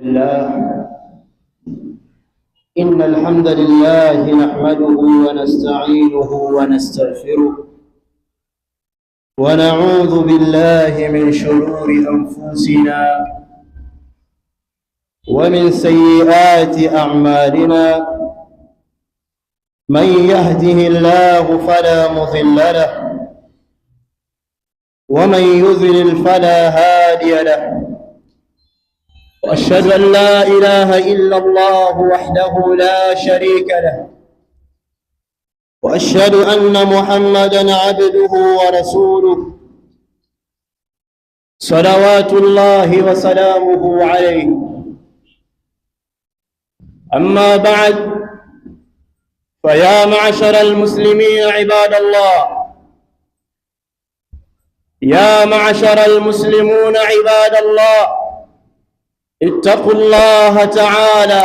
الله إن الحمد لله نحمده ونستعينه ونستغفره ونعوذ بالله من شرور أنفسنا ومن سيئات أعمالنا من يهده الله فلا مضل له ومن يضلل فلا هادي له وأشهد أن لا إله إلا الله وحده لا شريك له وأشهد أن محمدًا عبده ورسوله صلوات الله وسلامه عليه. أما بعد، فيا معشر المسلمين عباد الله، يا معشر المسلمون عباد الله، اتقوا الله تعالى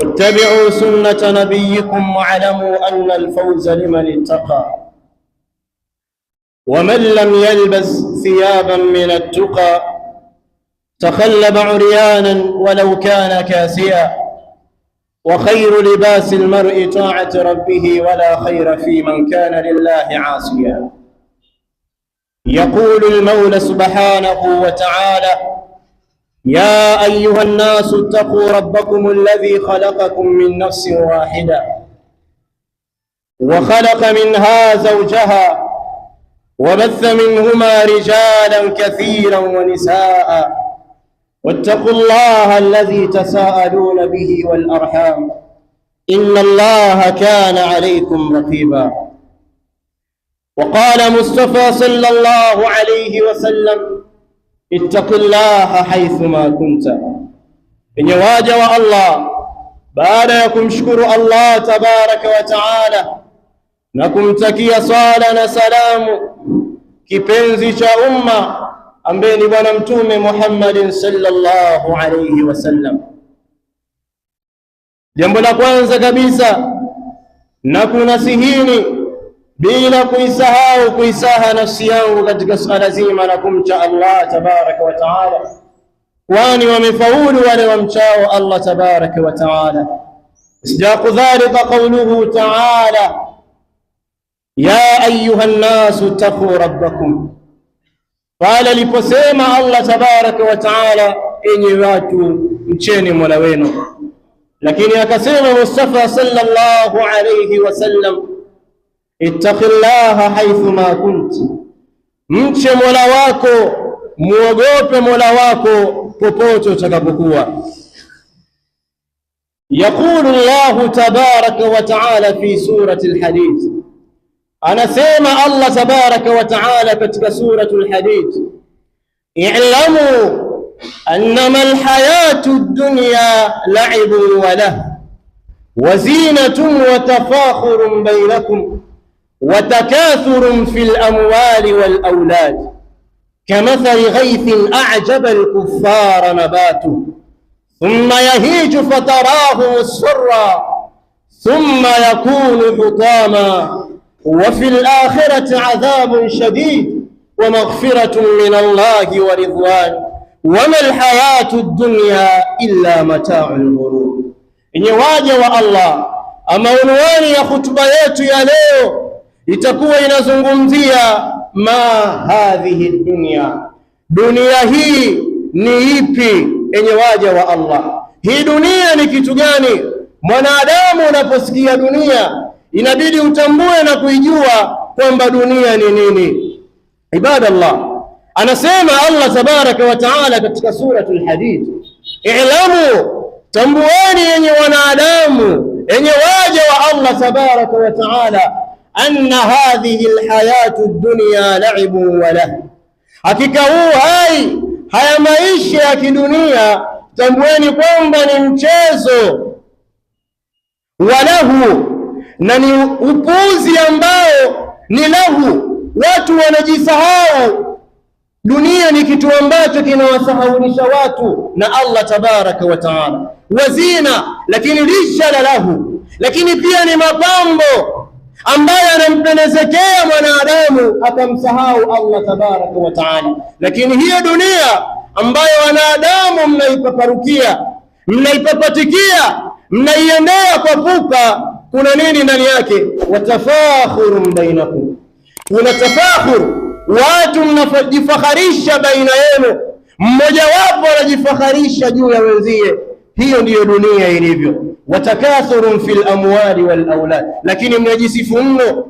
واتبعوا سنة نبيكم واعلموا أن الفوز لمن اتقى. ومن لم يلبس ثيابا من التقى تخلب عريانا ولو كان كاسيا، وخير لباس المرء طاعة ربه ولا خير في من كان لله عاصيا. يقول المولى سبحانه وتعالى: يا أيها الناس اتقوا ربكم الذي خلقكم من نفس واحدة وخلق منها زوجها وبث منهما رجالا كثيرا ونساء واتقوا الله الذي تساءلون به والأرحام إن الله كان عليكم رقيبا. وقال مصطفى صلى الله عليه وسلم: اتق الله حيثما كنت. Enye waja wa Allah, baada ya kumshukuru Allah tabaraka wa taala na kumtakia sala na salamu kipenzi cha umma ambaye ni bwana mtume Muhammad sallallahu alayhi wasallam, jambo la kwanza kabisa na kunasihini bila kuisaha nafsi yangu katika swala zima la kumcha Allah tabaraka wa taala, kwani wamefaulu wale wamchao Allah tabaraka wa taala. Isdaqu dhalika qawluhu taala: ya ayuha nnasu ittaqu rabbakum. Pale aliposema Allah tabaraka wa taala, enyi watu mcheni mola wenu, lakini akasema Mustafa sallallahu alayhi wasallam, ittaqillaha haithuma kunt, mche mola wako, muogope mola wako popote utakapokuwa. Yaqulu Allahu tabaraka wa taala fi surati al-Hadid, anasema Allah tabaraka wa taala katika suratu al-Hadid: i'lamu annama al-hayatu ad-dunya la'ibun wa lahu wa zinatun wa tafakhurun bainakum وتكاثر في الأموال والأولاد كمثل غيث أعجب الكفار نباته ثم يهيج فتراه مصفرا ثم يكون حطاما وفي الآخرة عذاب شديد ومغفرة من الله ورضوان وما الحياة الدنيا إلا متاع الغرور. إني واجه الله أما عنوان ya khutba yetu ya leo itakuwa inazungumzia ma hadhihi dunya, dunia hii ni ipi? Enye waja wa Allah, hii dunia ni kitu gani? Mwanadamu unaposikia dunia inabidi utambue na kuijua kwamba dunia ni nini. Ibadallah, anasema Allah tabaraka wa taala katika suratul Hadid: i'lamu, tambueni enye wanadamu, enye waja wa Allah tabaraka wa taala, anna hadhihi alhayatu ad-dunya la'ibun wa lahu, hakika haya maisha ya kidunia tambueni kwamba ni mchezo, walahu, na ni upuzi ambao ni lahu, watu wanajisahau. Dunia ni kitu ambacho kinawasahaulisha watu na Allah tabaraka wa taala. Wazina, lakini lisha lahu, lakini pia ni mapambo ambaye anampendezekea mwanadamu akamsahau Allah tabaraka wa taala. Lakini hiyo dunia ambayo wanadamu mnaipaparukia, mnaipapatikia, mnaiendea kwa pupa, kuna nini ndani yake? Watafakhurun bainakum, kuna tafakhur, watu mnajifakharisha baina yenu, mmoja wapo anajifakharisha juu ya wenzie. Hiyo ndiyo dunia ilivyo. Watakathurun fil amwali wal aulad, lakini mnajisifu mno.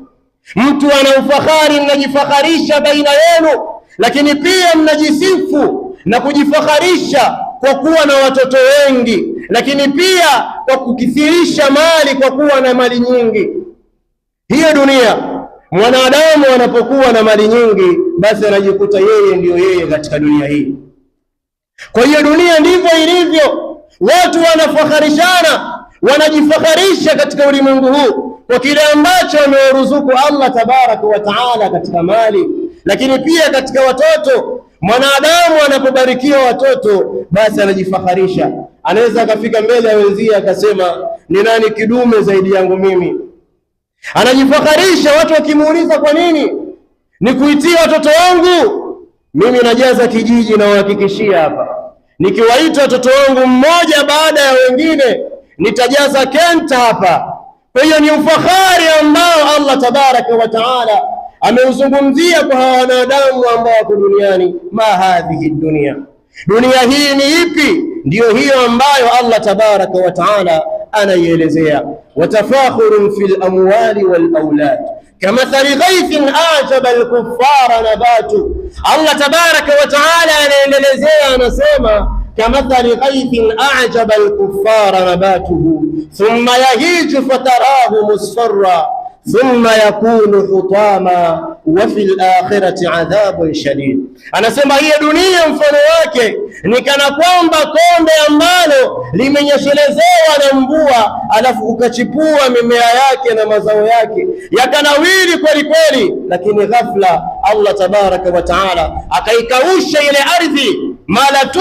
Mtu ana ufahari, mnajifakharisha baina yenu, lakini pia mnajisifu na kujifakharisha kwa kuwa na watoto wengi, lakini pia kwa kukithirisha mali, kwa kuwa na mali nyingi. Hiyo dunia. Mwanadamu anapokuwa na mali nyingi, basi anajikuta yeye ndiyo yeye katika dunia hii. Kwa hiyo dunia ndivyo ilivyo. Watu wanafakharishana, wanajifakharisha katika ulimwengu huu kwa kile ambacho amewaruzuku Allah tabaraka wa taala katika mali, lakini pia katika watoto. Mwanadamu anapobarikiwa watoto, basi anajifakharisha. Anaweza akafika mbele ya wenzie akasema, ni nani kidume zaidi yangu mimi? Anajifakharisha. Watu wakimuuliza kwa nini, ni kuitia watoto wangu. Mimi najaza kijiji na uhakikishia hapa, nikiwaita watoto wangu mmoja baada ya wengine, nitajaza Kenta hapa. Kwa hiyo ni ufahari ambao Allah tabaraka wa taala ameuzungumzia kwa wanadamu ambao wako duniani. Ma hadhihi dunia, dunia hii ni ipi? Ndiyo hiyo ambayo Allah tabaraka wa taala anaielezea. Watafakhurun fil amwali wal aulad kamathali ghaithin ajaba al-kuffara nabatu. Allah tabaraka wa taala anaendelezea, anasema kamathali ghaithin ajaba al-kuffara nabatuhu thumma yahiju fatarahu musfarra thumma yakunu hutama wa fil akhirati adhabun shadid. Anasema hii dunia mfano wake ni kana kwamba konde ambalo limenyeshelezewa na mvua, alafu ukachipua mimea yake na mazao yake yakanawiri kweli kweli, lakini ghafla Allah tabaraka wa taala akaikausha ile ardhi. Mara tu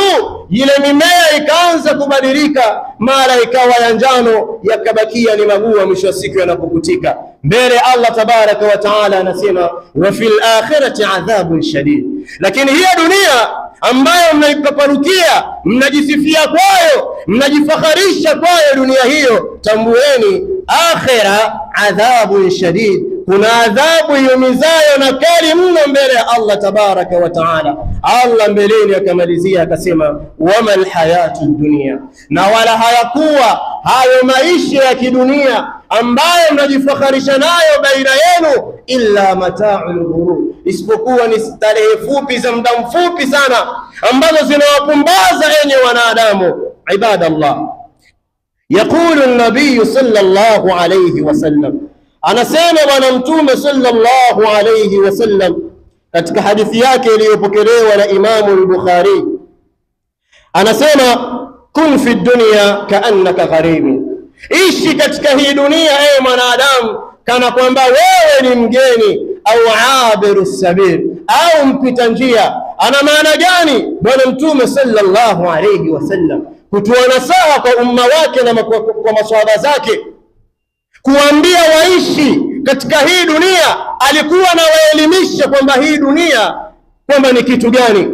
ile mimea ikaanza kubadilika, mara ikawa ya njano, yakabakia ni mabua, mwisho wa siku yanapokutika mbele. Allah tabaraka wa taala anasema wa fil akhirati adhabun shadid. Lakini hiyo dunia ambayo mnaipaparukia, mnajisifia kwayo, mnajifakharisha kwayo, dunia hiyo, tambueni akhira adhabun shadid, kuna adhabu yumizayo na kali mno mbele ya Allah tabaraka wa taala. Allah mbeleni akamalizia akasema wama alhayatu dunia, na wala hayakuwa hayo maisha ya kidunia ambayo mnajifakharisha nayo baina yenu, illa mata'ul ghurur, isipokuwa ni starehe fupi za muda mfupi sana ambazo zinawapumbaza enye wanadamu. Ibadallah, yaqulu an-nabiy sallallahu alayhi wasallam, anasema bwana mtume sallallahu alayhi wasallam katika hadithi yake iliyopokelewa na Imamu al-Bukhari, anasema kun fi dunya kaannaka gharib, ishi katika hii dunia ewe mwanadamu kana kwamba wewe ni mgeni, au abiru sabil, au mpita njia. Ana maana gani bwana mtume sallallahu alayhi wasallam kutoa nasaha kwa umma wake na kwa maswahaba zake, kuambia waishi katika hii dunia? Alikuwa anawaelimisha kwamba hii dunia kwamba ni kitu gani.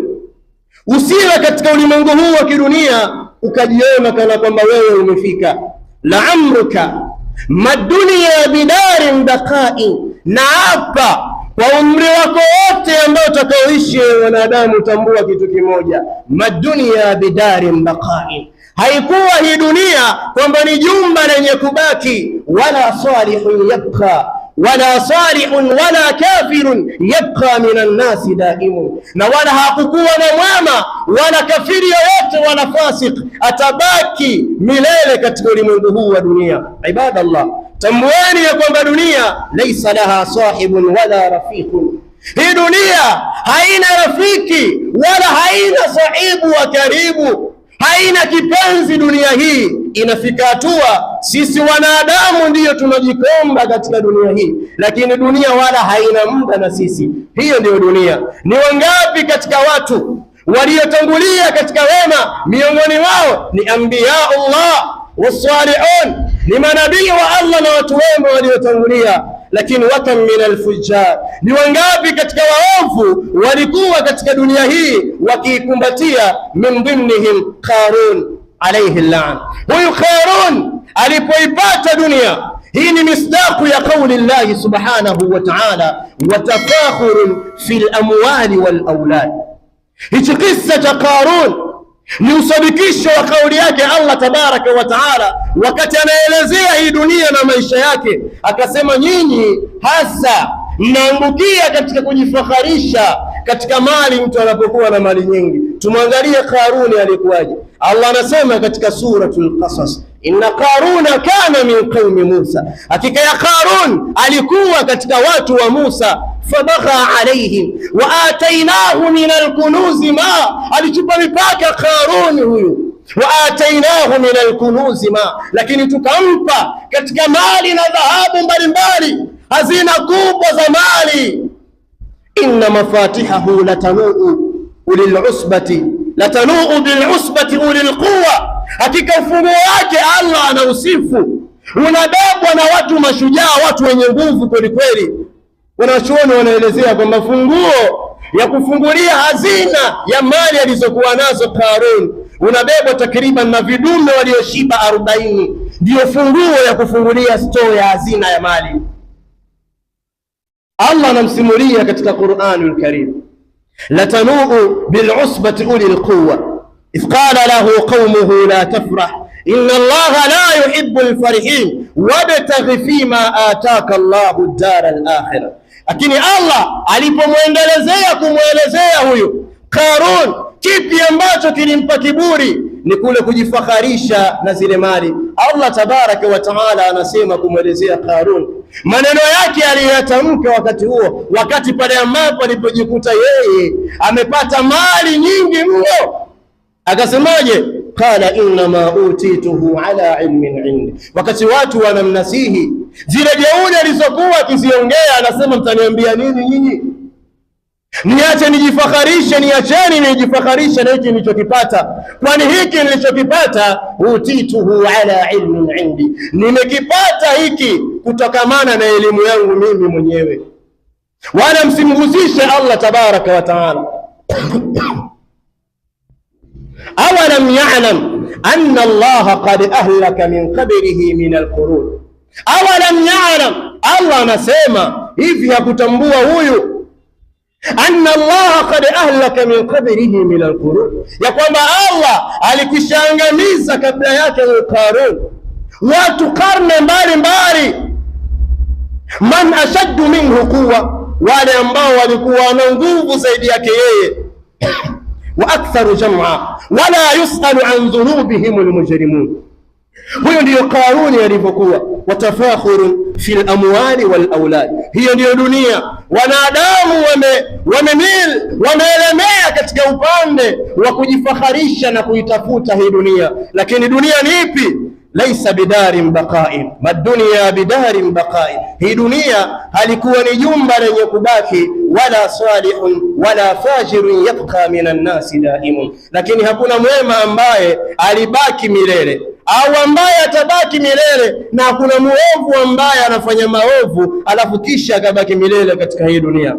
Usiwe katika ulimwengu huu wa kidunia ukajiona kana kwamba wewe umefika. La amruka madunia bidarin baqai, na hapa kwa umri wako wote ambao utakaoishi wanadamu, tambua kitu kimoja, madunia bidarin baqai, haikuwa hii dunia kwamba ni jumba lenye kubaki. Wala salihun yabqa wala salihun wala kafirun yabqa minan nasi daimun, na wala hakukuwa na mwema wala kafiri yoyote wala fasik atabaki milele katika ulimwengu huu wa dunia. Ibadallah, tambueni ya kwamba dunia laysa laha sahibun wala rafiqun, hii dunia haina rafiki wala haina sahibu wa karibu, haina kipenzi. Dunia hii inafika hatua sisi wanadamu ndiyo tunajikomba katika dunia hii, lakini dunia wala haina muda na sisi. Hiyo ndiyo dunia. Ni wangapi katika watu waliotangulia katika wema, miongoni wao ni anbiyaullah wasalihun, ni manabii wa Allah na watu wema waliotangulia, lakini wakam min alfujjar, ni wangapi katika waovu walikuwa katika dunia hii wakiikumbatia. Min dhimnihim Qarun alayhi la'an. Huyu Qarun alipoipata dunia hii ni misdaqu ya kauli llahi subhanahu wa ta'ala, wa tafakhurun fil amwali wal aulad. Hichi kisa cha Qarun ni usadikisho wa kauli yake Allah tabaraka wa taala wakati anaelezea hii dunia na maisha yake, akasema nyinyi hasa mnaangukia katika kujifakharisha katika mali mtu anapokuwa na mali nyingi. Tumwangalie Qaruni alikuwaje. Allah anasema katika suratul Qasas, inna Qaruna kana min qaumi Musa, hakika ya Qarun alikuwa katika watu wa Musa. Fabagha alaihim wa atainahu min alkunuzi ma, alichupa mipaka Qarun huyu. Wa atainahu min alkunuzi ma, lakini tukampa katika mali na dhahabu mbalimbali, hazina kubwa za mali. Inna mafatihahu latanuu ulil'usbati, latanuu bil'usbati ulilquwa, hakika ufunguo wake Allah anausifu unabebwa na watu mashujaa, watu wenye nguvu kweli kweli. Wanachuoni wanaelezea kwamba funguo ya kufungulia hazina ya mali alizokuwa nazo Qarun unabebwa takriban na vidume walioshiba 40. Ndio funguo ya kufungulia store ya hazina ya mali. Allah anamsimulia katika Qur'anul Karim, latanuu bil'usbati ulil quwwa idh qala lahu qaumuhu la tafrah inna Allaha la yuhibbul farihin wabtaghi fima ataka Allahu ad-dar al-akhirah. Lakini Allah alipomwendelezea kumwelezea huyu Qarun kipi ambacho kilimpa kiburi, ni kule kujifakharisha na zile mali. Allah tabaraka wa taala anasema kumwelezea Qarun maneno yake aliyoyatamka wakati huo, wakati pale ambapo alipojikuta yeye amepata mali nyingi mno. Akasemaje? Qala innama utituhu ala ilmin indi. Wakati watu wanamnasihi zile jeuri alizokuwa akiziongea, anasema mtaniambia nini nyinyi? Niache nijifakharishe, niacheni nijifakharishe na hiki nilichokipata, kwani hiki nilichokipata utituhu ala ilmin indi, nimekipata hiki kutokamana na elimu yangu mimi mwenyewe. Wala msimgusishe Allah tabaraka wa taala. Awalam ya'lam anna Allah qad ahlaka min qablihi min alqurun. Awalam ya'lam, Allah anasema hivi, hakutambua huyu anna Allah qad ahlaka min qablihi min alqurun, ya kwamba Allah alikwishaangamiza kabla yake Qarun watu karne mbalimbali. Man ashaddu minhu quwwa, wale ambao walikuwa na nguvu zaidi yake yeye. Wa aktharu jam'a wala yusalu an dhunubihim almujrimun. Huyo ndiyo Qaruni alivyokuwa. Watafakhurun fil amwali wal aulad, hiyo ndiyo dunia. Wanadamu wameelemea katika upande wa kujifakharisha na kuitafuta hii dunia. Lakini dunia ni ipi? Laisa bidarin baqa'in, madunya bidarin baqa'in. Hii dunia halikuwa ni jumba lenye kubaki, wala salihun wala fajirun yabqa minan nasi daimun, lakini hakuna mwema ambaye alibaki milele au ambaye atabaki milele, na hakuna muovu ambaye anafanya maovu alafu kisha akabaki milele katika hii dunia.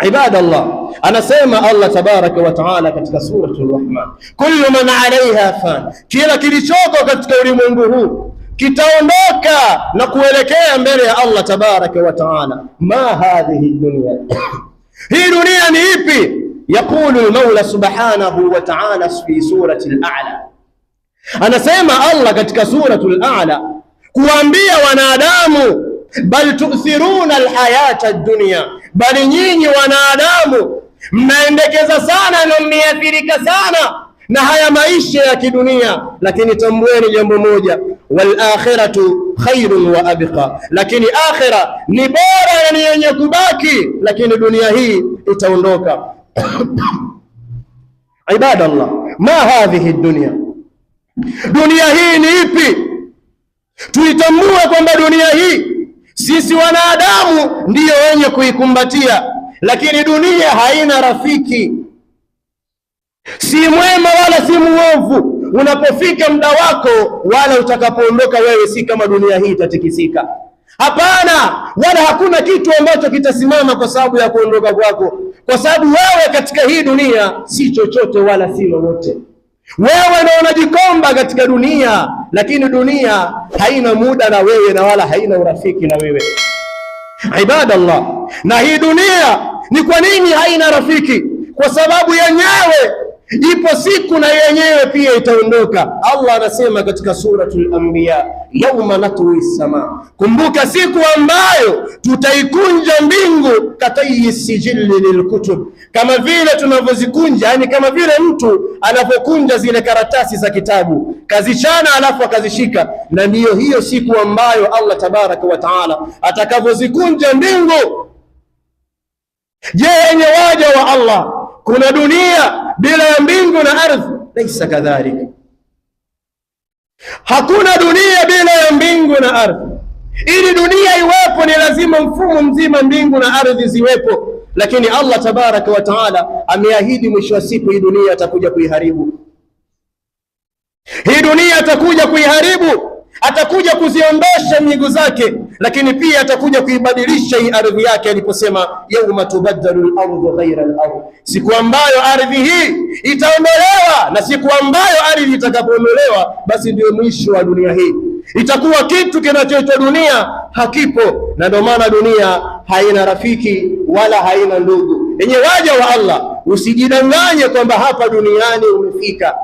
Ibadallah, anasema Allah tabaraka wa taala katika suratul Rahman, kullu man alaiha fan, kila kilichoko katika ulimwengu huu kitaondoka na kuelekea mbele ya Allah tabaraka wa taala. Ma hadhihi dunya, hii dunia ni ipi? Yaqulu al-Mawla subhanahu wa ta'ala fi surati al-A'la, anasema Allah katika suratul A'la kuambia wanadamu, bal tu'thiruna alhayata ad-dunya, bali nyinyi wanadamu mnaendekeza sana na mmeathirika sana na haya maisha ya kidunia. Lakini tambueni jambo moja, wal akhiratu khairun wa abqa, lakini akhira ni bora na ni yenye kubaki, lakini dunia hii itaondoka. Ibadallah, ma hadhihi dunya, dunia hii ni ipi? Tuitambue kwamba dunia hii sisi wanadamu ndiyo wenye kuikumbatia, lakini dunia haina rafiki, si mwema wala si muovu. Unapofika muda wako wala utakapoondoka wewe, si kama dunia hii itatikisika. Hapana, wala hakuna kitu ambacho kitasimama kwa sababu ya kuondoka kwako, kwa sababu wewe katika hii dunia si chochote wala si lolote. Wewe ndio unajikomba katika dunia, lakini dunia haina muda na wewe na wala haina urafiki na wewe. Ibadallah, na hii dunia ni kwa nini haina rafiki? Kwa sababu yenyewe ipo siku na yenyewe pia itaondoka. Allah anasema katika suratul Anbiya, yauma natwi sama, kumbuka siku ambayo tutaikunja mbingu katayi sijili lilkutub, kama vile tunavyozikunja, yani kama vile mtu anapokunja zile karatasi za kitabu, kazichana alafu akazishika. Na ndiyo hiyo siku ambayo Allah tabaraka wa taala atakavyozikunja mbingu. Je, yenye waja wa Allah, kuna dunia bila ya mbingu na ardhi? Laisa kadhalika. Hakuna dunia bila ya mbingu na ardhi. Ili dunia iwepo ni lazima mfumo mzima mbingu na ardhi ziwepo, lakini Allah tabaraka wa taala ameahidi mwisho wa siku hii dunia atakuja kuiharibu. Hii dunia atakuja kuiharibu, atakuja kuziondosha miguu zake, lakini pia atakuja kuibadilisha hii ardhi yake, aliposema yauma tubaddalu al-ardu ghayra al-ardh, siku ambayo ardhi hii itaondolewa. Na siku ambayo ardhi itakapoondolewa, basi ndio mwisho wa dunia hii. Itakuwa kitu kinachoitwa dunia hakipo, na ndio maana dunia haina rafiki wala haina ndugu. Yenye waja wa Allah, usijidanganye kwamba hapa duniani umefika.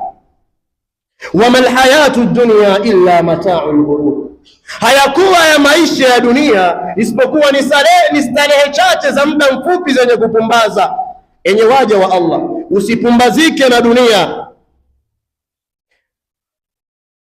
Wamal hayatu dunya illa mata'ul ghurur, hayakuwa ya maisha ya dunia isipokuwa ni starehe chache za muda mfupi zenye kupumbaza. Enye waja wa Allah, usipumbazike na dunia.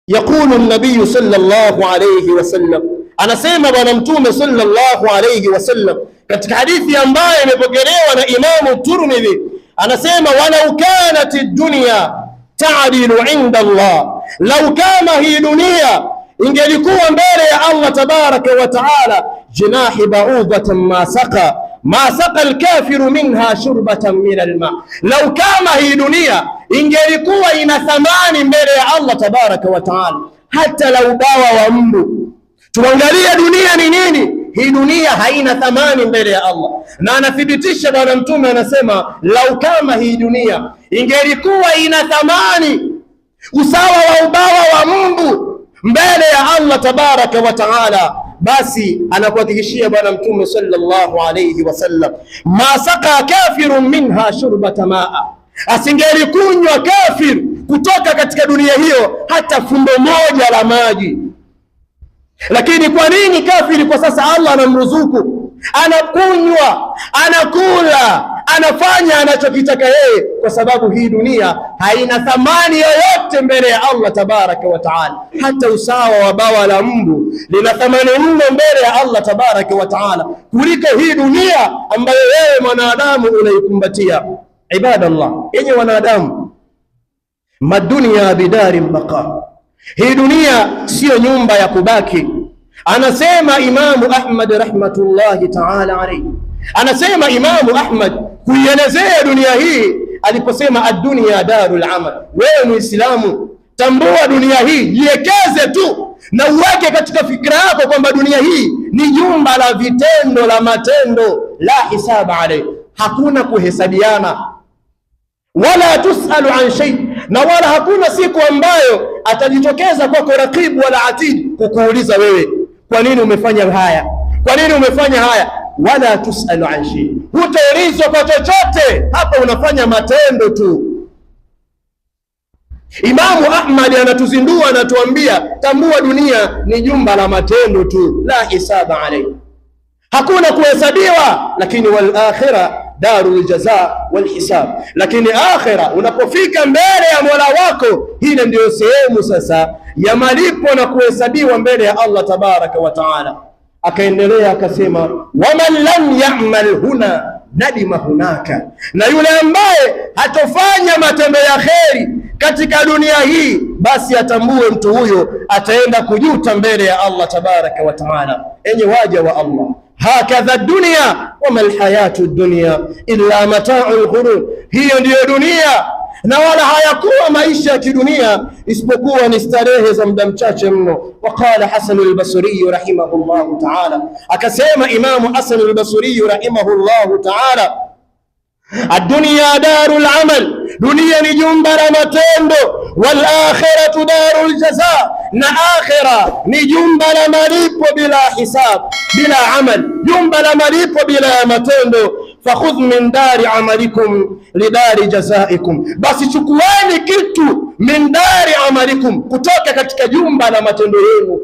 Yaqulu an-nabiy sallallahu alayhi wasallam, anasema bwana mtume sallallahu alayhi wasallam katika hadithi ambayo imepokelewa na Imamu Tirmidhi, anasema walau kanat ad-dunya ta'dilu 'inda Allah, lau kama hii dunia ingelikuwa mbele ya Allah tabaraka wa taala jinahi ba'udatan ma saqa al-kafiru minha shurbatan min al-ma, lau kama hii dunia ingelikuwa ina thamani mbele ya Allah tabaraka wa taala hata lau bawa wa mbu. Tuangalie dunia ni nini? Hii dunia haina thamani mbele ya Allah, na anathibitisha bwana mtume anasema lau kama hii dunia ingelikuwa ina thamani usawa wa ubawa wa mbu mbele ya Allah tabaraka wa taala, basi anakuhakikishia bwana mtume sallallahu alayhi wasallam ma saka kafirun minha shurbata maa, asingelikunywa kafir kutoka katika dunia hiyo hata fumbo moja la maji. Lakini kwa nini kafiri kwa sasa Allah anamruzuku, anakunywa, anakula, anafanya anachokitaka yeye? Kwa sababu hii dunia haina thamani yoyote mbele ya Allah tabaraka wa taala. Hata usawa wa bawa la mbu lina thamani mno mbele ya Allah tabaraka wa taala kuliko hii dunia ambayo wewe mwanadamu unaikumbatia. Ibadallah, yenye wanadamu, madunia bidari baqa, hii dunia sio nyumba ya kubaki. Anasema Imamu Ahmad rahmatullahi ta'ala alayhi, anasema Imamu Ahmad kuielezea dunia hii aliposema ad-dunya darul amal. Wewe Muislamu, tambua dunia hii, jiekeze tu na uweke katika fikra yako kwamba dunia hii ni jumba la vitendo, la matendo, la hisaba alayhi, hakuna kuhesabiana, wala tusalu an shay, na wala hakuna siku ambayo atajitokeza kwako raqibu wala atid kukuuliza wewe kwa nini umefanya haya, kwa nini umefanya haya. Wala tusalu an shay, hutaulizwa kwa chochote, hapa unafanya matendo tu. Imamu Ahmad anatuzindua, anatuambia tambua dunia ni jumba la matendo tu, la hisaba alayhi, hakuna kuhesabiwa. Lakini wal akhirah darul jaza wal hisab, lakini akhira unapofika mbele ya Mola wako, hile ndio sehemu sasa ya malipo na kuhesabiwa mbele ya Allah tabaraka wa taala. Akaendelea akasema waman lam ya'mal huna nadima hunaka, na yule ambaye hatofanya matendo ya kheri katika dunia hii, basi atambue mtu huyo ataenda kujuta mbele ya Allah tabaraka wa taala. Enye waja wa Allah, hakadha dunia wama alhayatu dunya illa mata'ul ghurur, hiyo ndiyo dunia na wala hayakuwa maisha ya kidunia isipokuwa ni starehe za muda mchache mno. Waqala Hasan al-Basri rahimahullahu ta'ala, akasema Imamu Hasan al-Basri rahimahullahu ta'ala, ad-dunya darul amal, dunia ni jumba la matendo, wal akhiratu darul jaza, na akhira ni jumba la malipo bila hisab, bila amal, jumba la malipo bila matendo. Fakhudh min dari amalikum lidari jazaikum, basi chukueni kitu min dari amalikum, kutoka katika jumba la matendo yenu.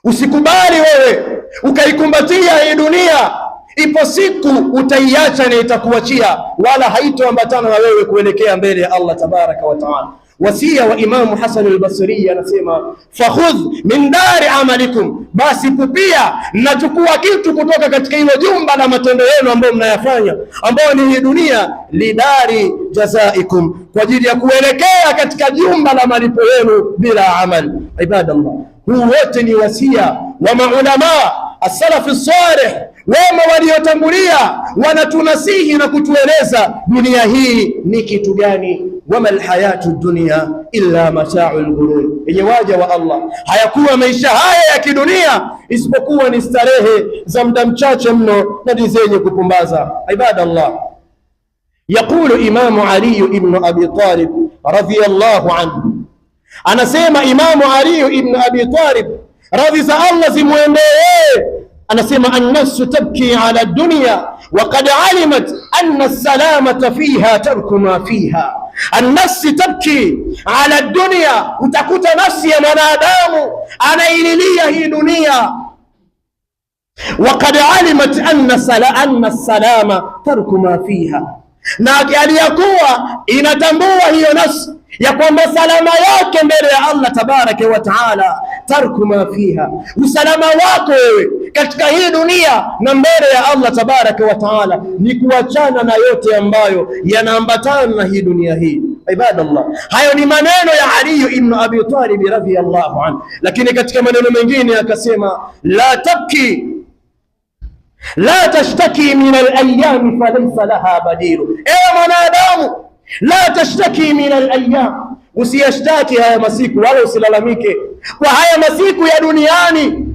Usikubali wewe ukaikumbatia hii dunia, ipo siku utaiacha na itakuachia, wala haitoambatana na wewe kuelekea mbele ya Allah tabaraka wa taala. Wasia wa Imamu Hasan al-Basri anasema, fakhudh min dari amalikum, basi pupia nachukua kitu kutoka katika hilo jumba la matendo yenu ambayo mnayafanya, ambayo ni hii dunia, lidari jazaikum, kwa ajili ya kuelekea katika jumba la malipo yenu bila amal. Ibadallah, huu wote ni wasia wa maulama as-salaf as-salih, wema waliotangulia, wanatunasihi na kutueleza dunia hii ni kitu gani. Wama alhayatu dunya illa mata'ul ghurur, yenye waja wa Allah, hayakuwa maisha haya ya kidunia isipokuwa ni starehe za muda mchache mno na zenye kupumbaza. Ibadallah, yaqulu Imamu Ali ibn Abi Talib radhiyallahu anhu, anasema Imamu Ali ibn Abi Talib, radhi za Allah zimwendee, anasema, an-nafsu tabki ala dunya wa qad alimat anna as-salamata fiha tarku ma fiha. An-nafsi tabki ala dunya, utakuta nafsi ya mwanadamu anaililia hii dunia. Wa qad alimat anna as-salama tarku ma fiha, na aliyakuwa inatambua hiyo nafsi ya kwamba salama yake mbele ya Allah tabaraka wa taala, tarku ma fiha, usalama wako wewe katika hii dunia na mbele ya Allah tabaraka wa taala ni kuachana na yote ambayo yanaambatana na hii dunia hii. Ibadallah, hayo ni maneno ya Ali ibn Abi Talib radhiyallahu anhu. Lakini katika maneno mengine akasema, la tabki la tashtaki min al-ayyam falaysa laha badilu. Ewe mwanadamu, la tashtaki min al-ayyam, usiyashtaki haya masiku wala usilalamike kwa haya masiku ya duniani,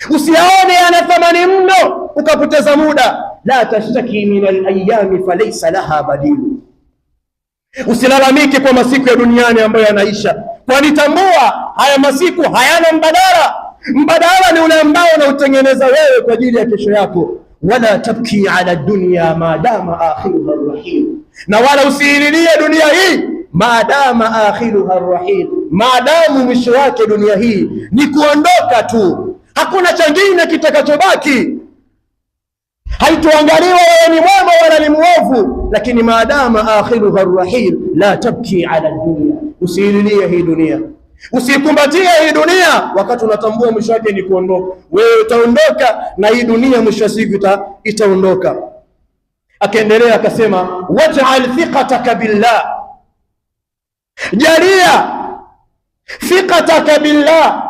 usiaone yana thamani mno ukapoteza muda. La tashtaki min al-ayyam falaysa laha badilu, usilalamike kwa masiku ya duniani ambayo yanaisha, kwani tambua haya masiku hayana mbadala. Mbadala ni ule ambao unautengeneza wewe kwa ajili ya kesho yako. Wala tabki ala dunya madama akhiruha rahim, na wala usiililie dunia hii madama akhiruha rahim, maadamu mwisho wake dunia hii ni kuondoka tu, hakuna chengine kitakachobaki. Haituangaliwa wewe ni mwema wala ni mwovu, lakini maadama akhiruha rahim, la tabki ala dunya, usiililie hii dunia, usikumbatie hii dunia wakati unatambua mwisho wake ni kuondoka. Wewe utaondoka na hii dunia mwisho wa siku itaondoka. Akaendelea akasema, waj'al thiqataka billah, jalia thiqataka billah,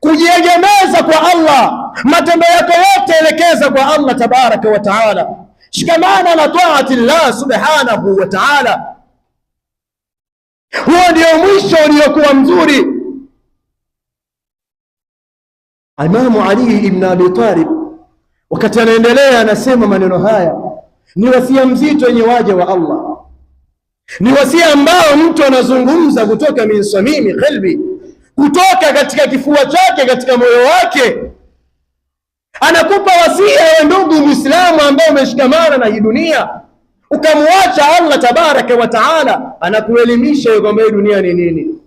kujiegemeza kwa Allah, matendo yako yote elekeza kwa Allah tabaraka wa taala, shikamana na taati Allah subhanahu wa taala. Huo ndio mwisho uliokuwa mzuri. Imamu Ali ibn Abi Talib wakati anaendelea anasema maneno haya ni wasia mzito wenye waja wa Allah, ni wasia ambao mtu anazungumza kutoka min samimi qalbi, kutoka katika kifua chake, katika moyo wake. Anakupa wasia ya ndugu Muislamu ambaye umeshikamana na hii dunia ukamwacha Allah tabaraka wa taala, anakuelimisha kwamba hii dunia ni nini.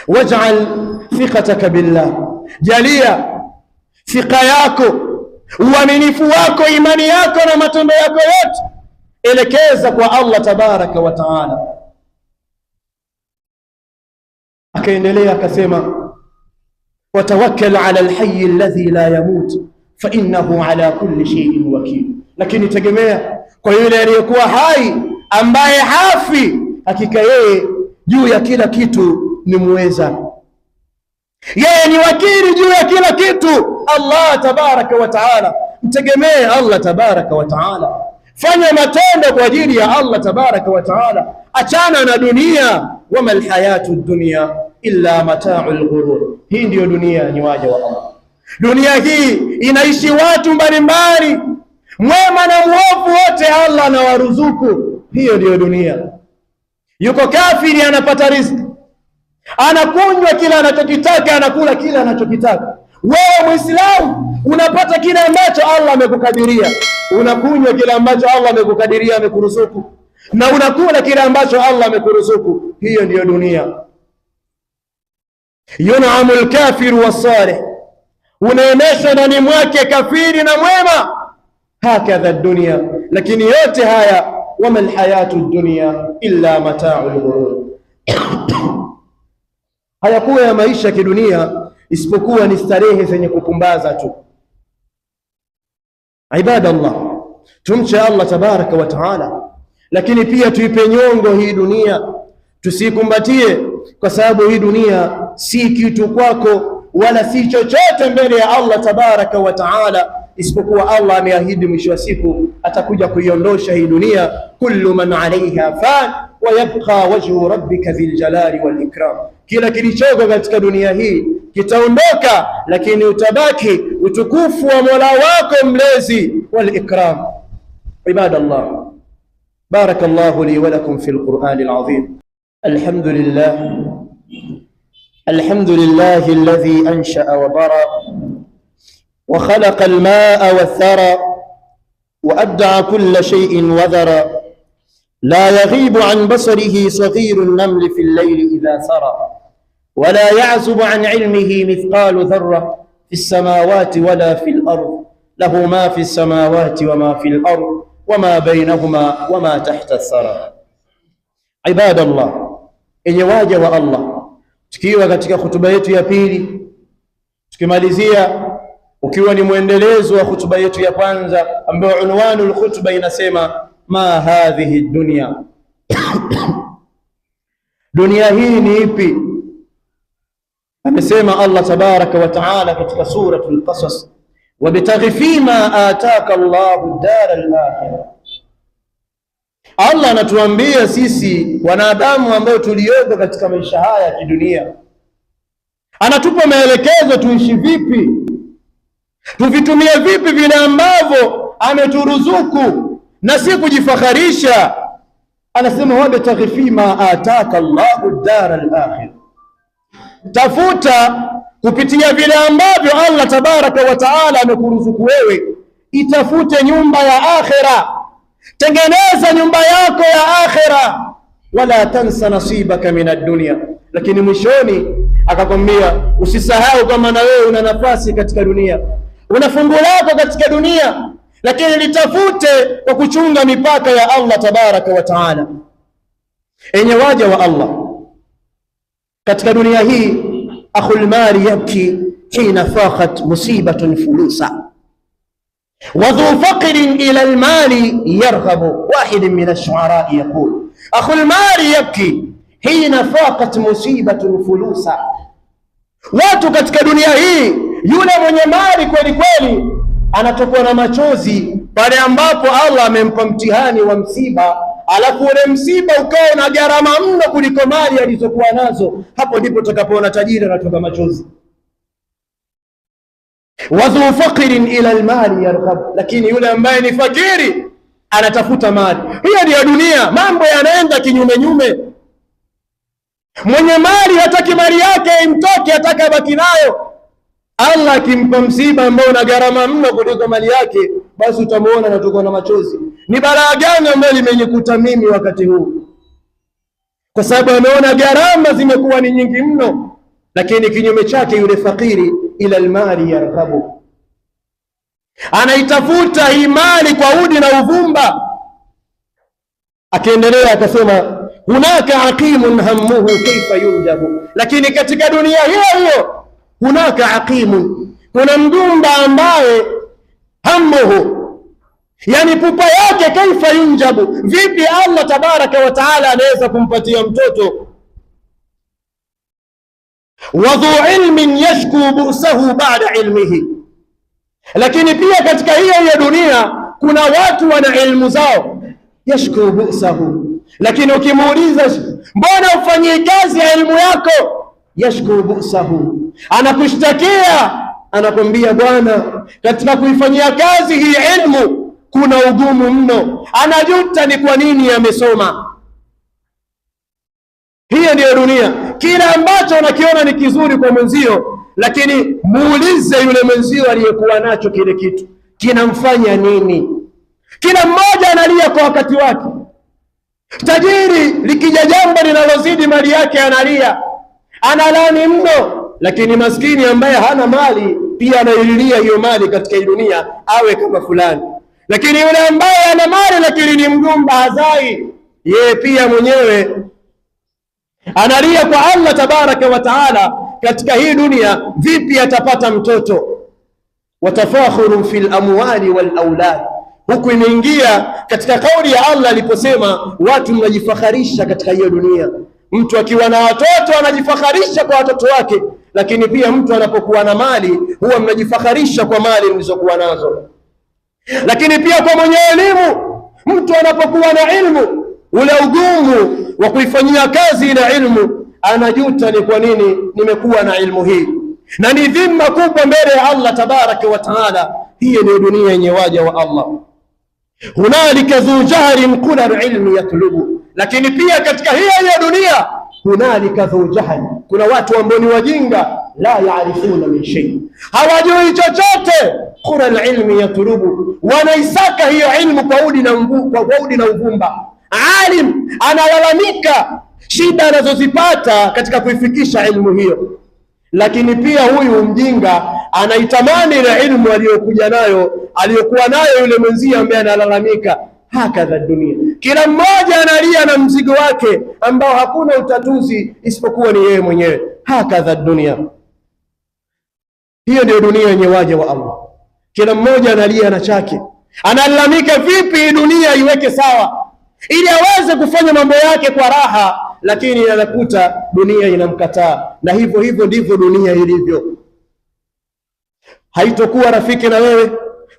Waj'al thiqataka billah, jalia thiqa yako, uaminifu wako, imani yako na matendo yako yote elekeza kwa Allah tabaraka wa taala. Akaendelea akasema, watawakkal ala alhayy alladhi la yamut fa innahu ala kulli shay'in wakil, lakini tegemea kwa yule aliyekuwa hai ambaye hafi, hakika yeye juu ya kila kitu ni muweza, yeye ni wakili juu ya kila kitu. Allah tabaraka wa taala, mtegemee Allah tabaraka wa taala, fanya matendo kwa ajili ya Allah tabaraka wa taala, achana na dunia. Wama alhayatu dunya illa mata'ul ghurur. Hii ndiyo dunia, ni waja wa Allah. Dunia hii inaishi watu mbalimbali, mwema na mwovu wote Allah anawaruzuku. Hiyo ndiyo dunia. Yuko kafiri anapata riziki, anakunywa kila anachokitaka, anakula kila anachokitaka. Wewe Muislamu unapata kile ambacho Allah amekukadiria, unakunywa kile ambacho Allah amekukadiria, amekuruzuku, na unakula kile ambacho Allah amekuruzuku. Hiyo ndiyo dunia. Yun'amu al-kafiru was-salih, unaemeshwa ndani mwake kafiri na mwema. Hakadha dunia, lakini yote haya, wama alhayatu dunya illa mata'ul ghurur. Hayakuwa ya maisha ya kidunia isipokuwa ni starehe zenye kupumbaza tu. Ibadallah, tumche Allah tabaraka wa taala, lakini pia tuipe nyongo hii dunia, tusikumbatie, kwa sababu hii dunia si kitu kwako wala si chochote mbele ya Allah tabaraka wa taala, isipokuwa Allah ameahidi mwisho wa siku atakuja kuiondosha hii dunia. Kullu man alaiha fan wa yabqa wajhu rabbika dhil jalali wal ikram. Kila kilichoko katika dunia hii kitaondoka, lakini utabaki utukufu wa Mola wako mlezi wal ikram. Ibadallah, barakallahu li wa lakum fil Qur'anil azim. Alhamdulillah alladhi ansha'a wa bara وخلق الماء والثرى وأبدع كل شيء وذرى لا يغيب عن بصره صغير النمل في الليل إذا سرى ولا يعزب عن علمه مثقال ذرة في السماوات ولا في الأرض له ما في السماوات وما في الأرض وما بينهما وما تحت الثرى. عباد الله, enye waja wa Allah, tukiwa katika hutuba yetu ya pili, tukimalizia ukiwa ni mwendelezo wa hutuba yetu ya kwanza, ambayo unwanul khutba inasema ma hadhihi dunya. Dunia hii ni ipi? Amesema Allah tabaraka wa taala katika suratul Qasas, wabtaghi fima ataka Allahu daral akhirah. Allah anatuambia sisi wanadamu ambao tulioko katika maisha haya ya kidunia, anatupa maelekezo tuishi vipi, tuvitumie vipi vile ambavyo ameturuzuku, na si kujifakharisha. Anasema wabtaghi fima ataka Allahu daral akhirah, tafuta kupitia vile ambavyo Allah tabaraka wa taala amekuruzuku wewe, itafute nyumba ya akhira, tengeneza nyumba yako ya akhira. Wala tansa nasibaka min ad-dunya, lakini mwishoni akakwambia usisahau kama na wewe una nafasi katika dunia, una fungu lako katika dunia, lakini litafute kwa kuchunga mipaka ya Allah tabaraka wa taala. Enye waja wa Allah, katika dunia hii akhul mali yabki hina fakhat musibatun fulusa wa dhu faqrin ila almali yarghabu. Wahid min ash-shu'ara yaqul akhul mali yabki hina fakhat musibatun fulusa. Watu katika dunia hii, yule mwenye mali kweli kweli anatokwa na machozi pale ambapo Allah amempa mtihani wa msiba, alafu ule msiba ukawa na gharama mno kuliko mali alizokuwa nazo. Hapo ndipo utakapoona tajiri anatoka machozi. wa dhu faqrin ila almali yarghab, lakini yule ambaye ni fakiri anatafuta mali. Hiyo ndiyo dunia, mambo yanaenda kinyume nyume. Mwenye mali hataki mali yake imtoke, hataka baki nayo. Allah akimpa msiba ambao una gharama mno kuliko mali yake, basi utamuona anatoka na machozi. Ni balaa gani ambayo limenikuta mimi wakati huu? Kwa sababu ameona gharama zimekuwa ni nyingi mno. Lakini kinyume chake yule fakiri, ila almali yarghabu, anaitafuta hii mali kwa udi na uvumba. Akiendelea akasema hunaka aqimun hammuhu kaifa yunjabu, lakini katika dunia hiyo hiyo hunaka aqimun, kuna mgumba ambaye hammuhu, yani pupa yake, kaifa yunjabu, vipi Allah tabaraka wa taala anaweza kumpatia mtoto. wa dhu ilmin yashku bu'sahu ba'da ilmihi, lakini pia katika hiyo hiyo dunia kuna watu wana ilmu zao, yashkuru bu'sahu, lakini ukimuuliza mbona ufanyie kazi ya ilmu yako, yashkuru bu'sahu, anakushtakia, anakwambia bwana, katika kuifanyia kazi hii ilmu kuna ugumu mno, anajuta ni kwa nini amesoma. Hiyo ndiyo dunia. Kila ambacho unakiona ni kizuri kwa mwenzio, lakini muulize yule mwenzio aliyekuwa nacho kile kitu kinamfanya nini. Kila mmoja analia kwa wakati wake. Tajiri likija jambo linalozidi mali yake analia, analani mno, lakini maskini ambaye hana mali pia anaililia hiyo mali katika hii dunia awe kama fulani. Lakini yule ambaye ana mali lakini ni mgumba, hazai, yeye pia mwenyewe analia kwa Allah tabaraka wa taala katika hii dunia, vipi atapata mtoto. Watafakhuru fil amwali wal aulad, huku imeingia katika kauli ya Allah aliposema watu mnajifakharisha katika hiyo dunia. Mtu akiwa na watoto anajifakharisha kwa watoto wake, lakini pia mtu anapokuwa na mali huwa mnajifakharisha kwa mali mlizokuwa nazo. Lakini pia kwa mwenye elimu, mtu anapokuwa na ilmu, ule ugumu wa kuifanyia kazi ile ilmu, anajuta ni kwa nini nimekuwa na ilmu hii, na ni dhima kubwa mbele ya Allah tabaraka wa taala. Hii ni dunia yenye waja wa Allah. Hunalika dhu jahlin qula ilmi yatlubu, lakini pia katika hiyo dunia hunalika dhu jahl, kuna watu ambao ni wajinga, la yaarifuna min shay, hawajui chochote. Qula ilmi yatlubu, wanaisaka hiyo ilmu kwa udi na uvumba. Alim analalamika shida anazozipata katika kuifikisha ilmu hiyo, lakini pia huyu mjinga anaitamani ile ilmu aliyokuja nayo, aliyokuwa nayo yule mwenzie ambaye analalamika. Hakadha dunia, kila mmoja analia na mzigo wake ambao hakuna utatuzi isipokuwa ni yeye mwenyewe. Hakadha dunia, hiyo ndio dunia yenye waja wa Allah. Kila mmoja analia na chake, analalamika vipi dunia iweke sawa ili aweze kufanya mambo yake kwa raha, lakini anakuta dunia inamkataa. Na hivyo hivyo ndivyo dunia ilivyo. Haitokuwa rafiki na wewe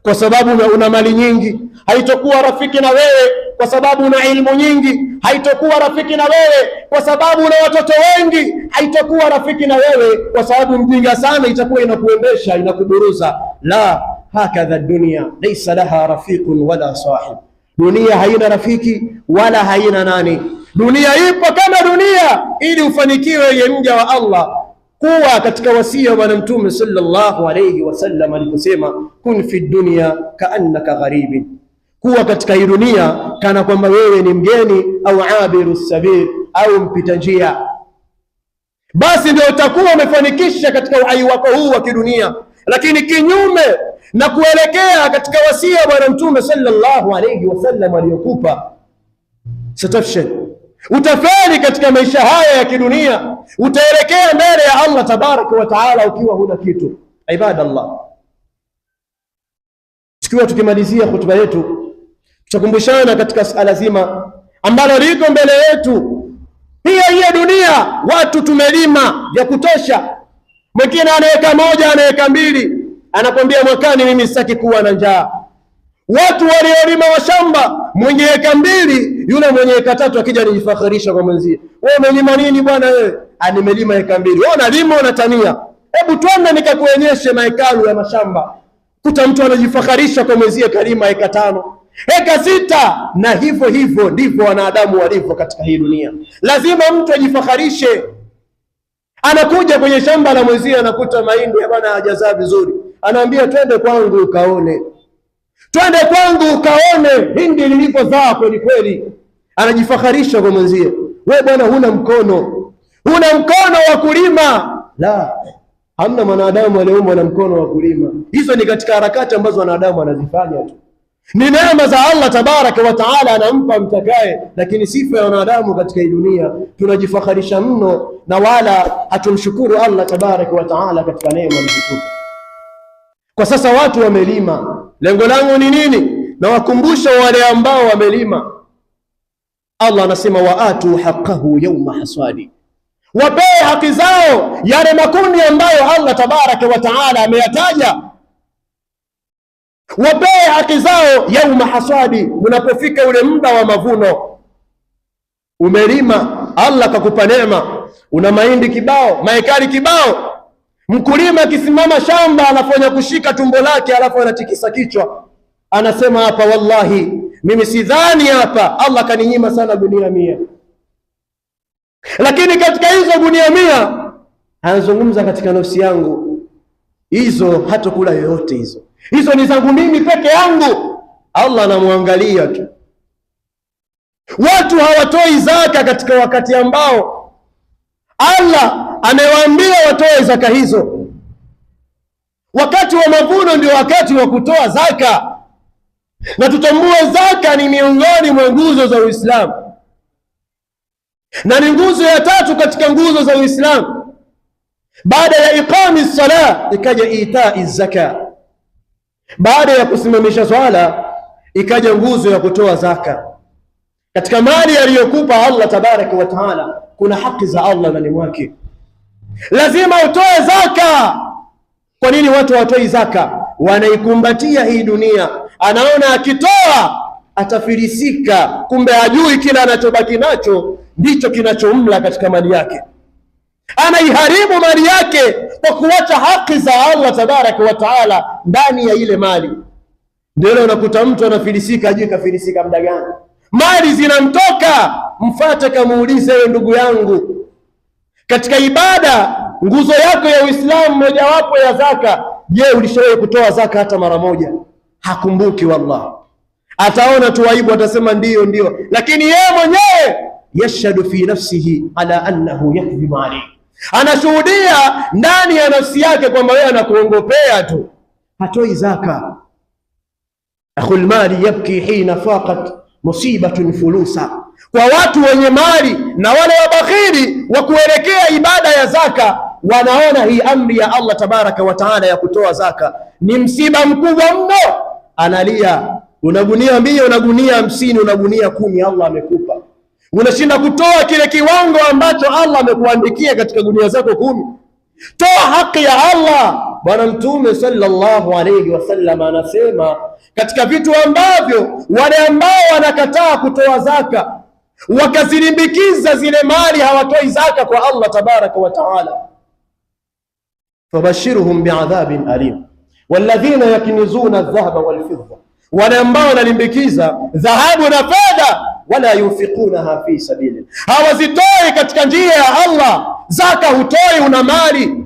kwa sababu una mali nyingi, haitokuwa rafiki na wewe kwa sababu una ilmu nyingi, haitokuwa rafiki na wewe kwa sababu una watoto wengi, haitokuwa rafiki na wewe kwa sababu mjinga sana itakuwa inakuendesha, inakuburuza. La, hakadha dunia laysa laha rafiqun wala sahib, dunia haina rafiki wala haina nani. Dunia ipo kama dunia ili ufanikiwe ye mja wa Allah. Kuwa katika wasia wa Bwana Mtume sallallahu alayhi wasallam aliposema, kun fi dunya kaannaka gharibin, kuwa katika hii dunia kana kwamba wewe ni mgeni au abiru sabil au mpita njia, basi ndio utakuwa umefanikisha katika uhai wako huu wa kidunia. Lakini kinyume na kuelekea katika wasia wa Bwana Mtume sallallahu alayhi wasallam aliyokupa, satafshal, utafeli katika maisha haya ya kidunia, utaelekea mbele ya Allah tabaraka wa taala ukiwa huna kitu. Ibadallah, tukiwa tukimalizia hutuba yetu, tutakumbushana katika suala zima ambalo liko mbele yetu. Hiyo dunia watu tumelima vya kutosha. Mwingine anaweka moja, anaweka mbili, anakwambia mwakani mimi sitaki kuwa na njaa. Watu waliolima mashamba, mwenye eka mbili, yule mwenye eka tatu akija anijifakharisha kwa mwenzie, wewe umelima nini bwana wewe? Nimelima eka mbili. Wewe unalima unatania. Hebu twende nikakuonyeshe mahekalu ya mashamba. Kuta mtu anajifakharisha kwa mwenzie kalima eka 5, eka 6. Na hivyo hivyo ndivyo wanadamu walivyo katika hii dunia. Lazima mtu ajifakharishe. Anakuja kwenye shamba la mwenzie, anakuta mahindi bwana hajazaa vizuri, anaambia twende kwangu ukaone, twende kwangu ukaone hindi lilipozaa kweli kweli. Anajifakharisha kwa mwenzie, wewe bwana huna mkono wa kulima. La, hamna mwanadamu aliyeumba na mkono wa kulima. Hizo ni katika harakati ambazo wanadamu wanazifanya tu, ni neema za Allah tabaraka wa taala, anampa mtakaye. Lakini sifa ya wanadamu katika hii dunia, tunajifakharisha mno na wala hatumshukuru Allah tabaraka wa taala katika neema alizotupa. Kwa sasa watu wamelima, lengo langu ni nini? Na wakumbusha wale ambao wamelima. Allah anasema waatu haqqahu yawma hasadi, wapee haki zao yale makundi ambayo Allah tabaraka wa taala ameyataja. wapee haki zao yauma hasadi, unapofika ule muda wa mavuno. Umelima, Allah kakupa neema, una mahindi kibao, maekari kibao. Mkulima akisimama shamba anafanya kushika tumbo lake, alafu anatikisa kichwa, anasema hapa, wallahi mimi sidhani hapa Allah kaninyima sana gunia 100. Lakini katika hizo gunia 100 anazungumza katika nafsi yangu, hizo hatakula yoyote, hizo ni zangu mimi peke yangu. Allah anamwangalia tu. Watu hawatoi zaka katika wakati ambao Allah amewaambia watoe zaka hizo. Wakati wa mavuno ndio wakati wa kutoa zaka, na tutambue zaka ni miongoni mwa nguzo za Uislamu, na ni nguzo ya 3 katika nguzo za Uislamu. Baada ya iqami sala ikaja itai zaka, baada ya kusimamisha swala ikaja nguzo ya kutoa zaka. Katika mali aliyokupa Allah tabaraka wa taala kuna haki za Allah ndani mwake, lazima utoe zaka. Kwa nini watu hawatoi zaka? Wanaikumbatia hii dunia, anaona akitoa atafilisika, kumbe hajui kila anachobaki nacho ndicho kinachomla katika mali yake. Anaiharibu mali yake kwa kuacha haki za Allah tabaraka wa taala ndani ya ile mali. Ndio unakuta mtu anafilisika, hajui kafilisika muda gani. Mali zinamtoka, mfate kamuulize, wewe ndugu yangu, katika ibada nguzo yako ya Uislamu mojawapo ya zaka, je, ulishawahi kutoa zaka hata mara moja? Hakumbuki. Wallah, ataona tu aibu, atasema ndio, lakini yeye mwenyewe yashhadu fi nafsihi ala annahu yakdhibu alayhi, anashuhudia ndani ya nafsi yake kwamba yeye anakuongopea tu, hatoi zaka. Akhul mali yabki hina faqat musibatun fulusa. Kwa watu wenye mali na wale wabakhili wa kuelekea ibada ya zaka, wanaona hii amri ya Allah tabaraka wa taala ya kutoa zaka ni msiba mkubwa mno. Analia, una gunia 100, una gunia 50, una gunia 10, Allah amekupa, unashinda kutoa kile kiwango ambacho Allah amekuandikia katika gunia zako 10. Toa haki ya Allah. Bwana Mtume sallallahu alayhi wasallam anasema katika vitu ambavyo wale ambao wanakataa kutoa zaka wakazilimbikiza zile mali, hawatoi zaka kwa Allah tabaraka wa taala, fabashirhum bi'adhabin alim walladhina yaknizuna adh-dhahaba wal-fidda, wale ambao wanalimbikiza dhahabu na fedha, wala yunfiqunaha fi sabilillah, hawazitoi katika njia ya Allah. Zaka hutoi, una mali,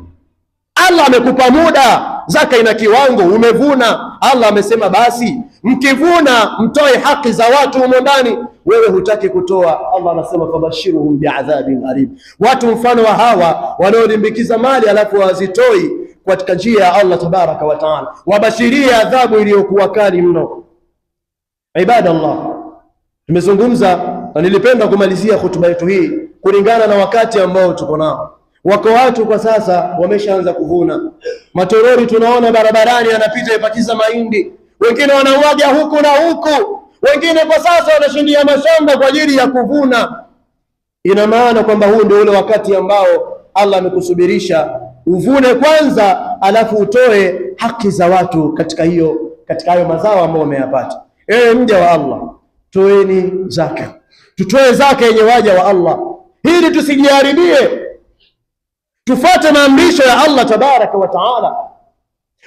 Allah amekupa muda, zaka ina kiwango, umevuna, Allah amesema basi mkivuna mtoe haki za watu humo ndani, wewe hutaki kutoa, Allah anasema fabashiruhum bi'adhabin alim. Watu mfano wa hawa wanaolimbikiza mali alafu hawazitoi katika njia ya Allah tabaraka wa taala, wabashirie adhabu iliyokuwa kali mno. Ibadallah, tumezungumza na nilipenda kumalizia hutuba yetu hii kulingana na wakati ambao tuko nao. Wako watu kwa sasa wameshaanza kuvuna matorori, tunaona barabarani anapita yapakiza mahindi, wengine wanauaga huku na huku, wengine kwa sasa wanashindia mashamba kwa ajili ya kuvuna. Ina maana kwamba huu ndio ule wakati ambao Allah amekusubirisha uvune kwanza, alafu utoe haki za watu katika hayo mazao ambayo umeyapata. Ewe mja wa Allah, toeni zaka, tutoe zaka yenye waja wa Allah, ili tusijiharibie, tufuate maamrisho ya Allah tabaraka wa taala.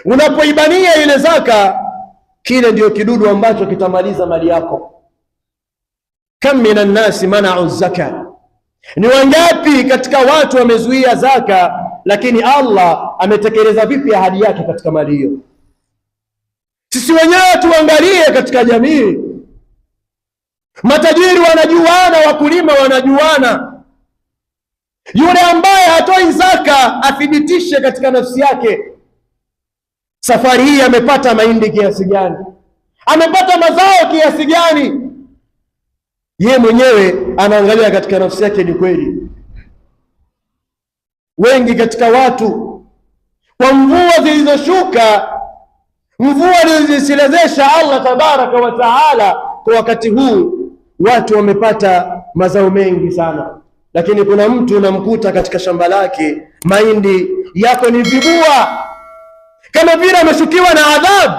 Unapoibania ile zaka, kile ndio kidudu ambacho kitamaliza mali yako. Kam minan nasi mana'u zaka, ni wangapi katika watu wamezuia zaka, lakini Allah ametekeleza vipi ahadi yake katika mali hiyo? Sisi wenyewe tuangalie katika jamii, matajiri wanajuana, wakulima wanajuana. Yule ambaye hatoi zaka athibitishe katika nafsi yake, safari hii amepata mahindi kiasi gani, amepata mazao kiasi gani. Yeye mwenyewe anaangalia katika nafsi yake, ni kweli. Wengi katika watu kwa mvua zilizoshuka, mvua zilizosilezesha Allah tabaraka wa taala, kwa wakati huu watu wamepata mazao mengi sana, lakini kuna mtu unamkuta katika shamba lake mahindi yako ni vibua, kama vile ameshukiwa na adhabu.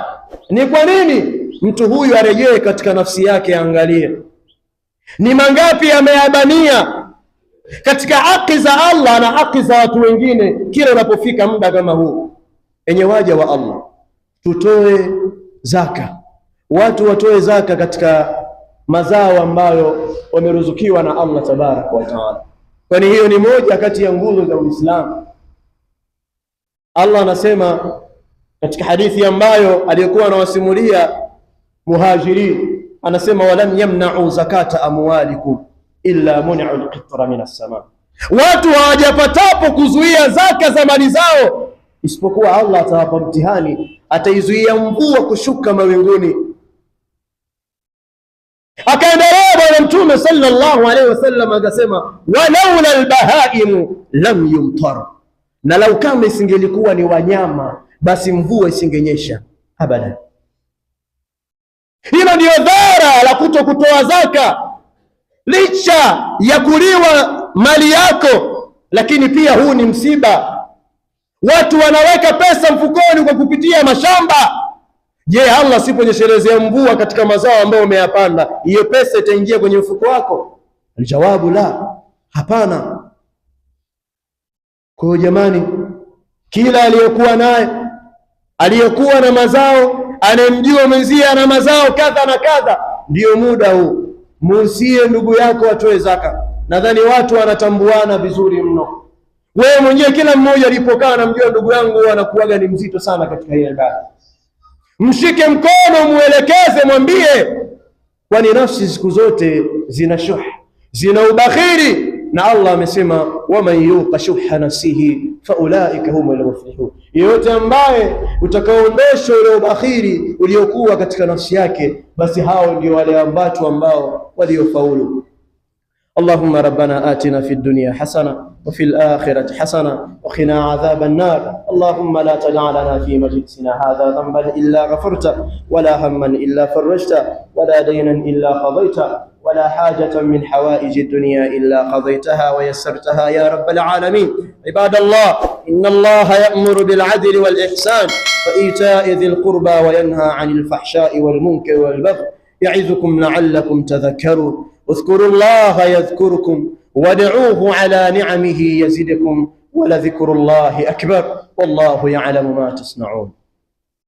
Ni kwa nini? Mtu huyu arejee katika nafsi yake, angalie ni mangapi ameyabania katika haki za Allah na haki za watu wengine. Kila unapofika muda kama huu, enye waja wa Allah, tutoe zaka. Watu watoe zaka katika mazao ambayo wameruzukiwa na Allah tabaraka wa taala, kwani hiyo ni moja kati ya nguzo za Uislamu. Allah anasema katika hadithi ambayo aliyokuwa anawasimulia Muhajirin, anasema walam yamna'u zakata amwalikum illa mun'u al-qitra min as-sama, watu hawajapatapo kuzuia zaka za mali zao isipokuwa Allah atawapa mtihani, ataizuia mvua kushuka mawinguni. Akaendelea Bwana Mtume sallallahu alaihi wasallam akasema, walaula albahaimu lam yumtar, na lau kama isingelikuwa ni wanyama basi mvua isingenyesha abada. Hilo ndio dhara la kutokutoa zaka. Licha ya kuliwa mali yako, lakini pia huu ni msiba. Watu wanaweka pesa mfukoni kwa kupitia mashamba. Je, Allah siponyeshelezea mvua katika mazao ambayo umeyapanda, hiyo pesa itaingia kwenye mfuko wako? Aljawabu la, hapana. Kwa jamani, kila aliyokuwa naye, aliyokuwa na mazao, anemjua mwenzie ana mazao kadha na kadha, ndio muda huu muusie ndugu yako atoe zaka. Nadhani watu wanatambuana vizuri mno. Wewe mwenyewe, kila mmoja alipokaa anamjua ndugu yangu anakuaga ni mzito sana katika hii ibada. Mshike mkono, muelekeze, mwambie, kwani nafsi siku zote zina shuh, zina ubakhiri, na Allah amesema waman yuqa shuhha nafsihi faulaika humul muflihun. Yeyote ambaye utakaondosha ule ubakhiri uliokuwa katika nafsi yake, basi hao ndio wale watu ambao waliofaulu. اللهم ربنا آتنا في الدنيا حسنة وفي الآخرة حسنة وقنا عذاب النار. اللهم لا تدع لنا في مجلسنا هذا ذنبا إلا غفرته، ولا هما إلا فرجته، ولا دينا إلا قضيته، ولا حاجة من حوائج الدنيا إلا قضيتها ويسرتها يا رب العالمين. عباد الله، إن الله يأمر بالعدل والإحسان وإيتاء ذي القربى وينهى عن الفحشاء والمنكر والبغي يعظكم لعلكم تذكرون. اذكروا الله يذكركم وادعوه على نعمه يزدكم ولذكر الله أكبر والله يعلم ما تصنعون.